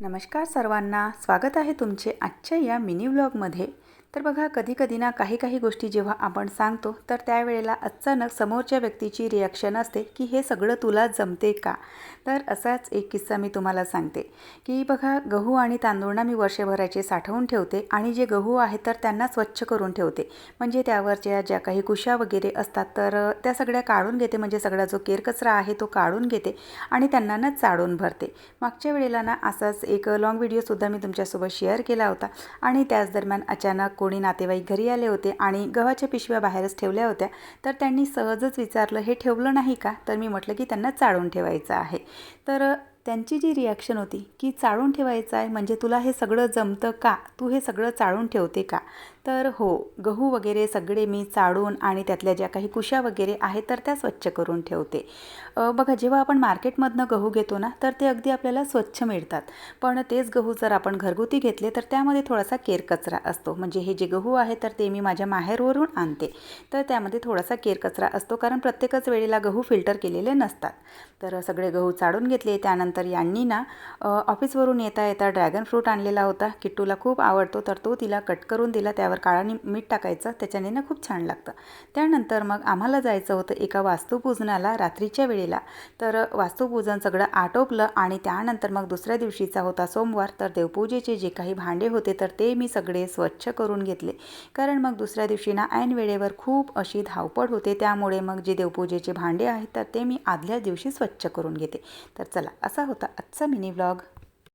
नमस्कार सर्वांना, स्वागत आहे तुमचे आजच्या या मिनी व्लॉगमध्ये। तर बघा, कधी कधी ना काही गोष्टी जेव्हा आपण सांगतो तर त्यावेळेला अचानक समोरच्या व्यक्तीची रिॲक्शन असते की हे सगळं तुला जमते का। तर असाच एक किस्सा मी तुम्हाला सांगते की बघा, गहू आणि तांदूळ ना मी वर्षभराचे साठवून ठेवते आणि जे गहू आहेत तर त्यांना स्वच्छ करून ठेवते, म्हणजे त्यावरच्या ज्या काही कुशा वगैरे असतात तर त्या सगळ्या काढून घेते, म्हणजे सगळा जो केरकचरा आहे तो काढून घेते आणि त्यांना ना चाळून भरते। मागच्या वेळेला ना असाच एक लॉंग व्हिडिओसुद्धा मी तुमच्यासोबत शेअर केला होता आणि त्याच दरम्यान अचानक कोणी नातेवाईक घरी आले होते आणि गव्हाच्या पिशव्या बाहेरच ठेवल्या होत्या। तर त्यांनी सहजच विचारलं, हे ठेवलं नाही का? तर मी म्हटलं की त्यांना चाळून ठेवायचं आहे। तर त्यांची जी रिॲक्शन होती की चाळून ठेवायचं आहे म्हणजे तुला हे सगळं जमतं का? तू हे सगळं चाळून ठेवते का? तर हो, गहू वगैरे सगळे मी चाळून आणि त्यातल्या ज्या काही कुशा वगैरे आहेत तर त्या स्वच्छ करून ठेवते। बघा, जेव्हा आपण मार्केटमधनं गहू घेतो ना तर ते अगदी आपल्याला स्वच्छ मिळतात, पण तेच गहू जर आपण घरगुती घेतले तर त्यामध्ये थोडासा केरकचरा असतो। म्हणजे हे जे गहू आहे तर ते मी माझ्या माहेरवरून आणते, तर त्यामध्ये थोडासा केरकचरा असतो, कारण प्रत्येकच वेळेला गहू फिल्टर केलेले नसतात। तर सगळे गहू चाळून घेतले। त्यानंतर यांनी ना ऑफिसवरून येता येता ड्रॅगन फ्रूट आणलेला होता, किट्टूला खूप आवडतो, तर तो तिला कट करून दिला। त्यावर काळा मीठ टाकायचं, त्याच्याने ना खूप छान लागतं। त्यानंतर मग आम्हाला जायचं होतं एका वास्तुपूजनाला रात्रीच्या वेळेला। तर वास्तुपूजन सगळं आटोपलं आणि त्यानंतर मग दुसऱ्या दिवशीचा होता सोमवार, तर देवपूजेचे जे काही भांडे होते तर ते मी सगळे स्वच्छ करून घेतले, कारण मग दुसऱ्या दिवशी ना ऐन वेळेवर खूप अशी धावपळ होते। त्यामुळे मग जे देवपूजेचे भांडे आहेत तर ते मी आदल्या दिवशी स्वच्छ करून घेते। तर चला, असा होता आजचा मिनी व्लॉग।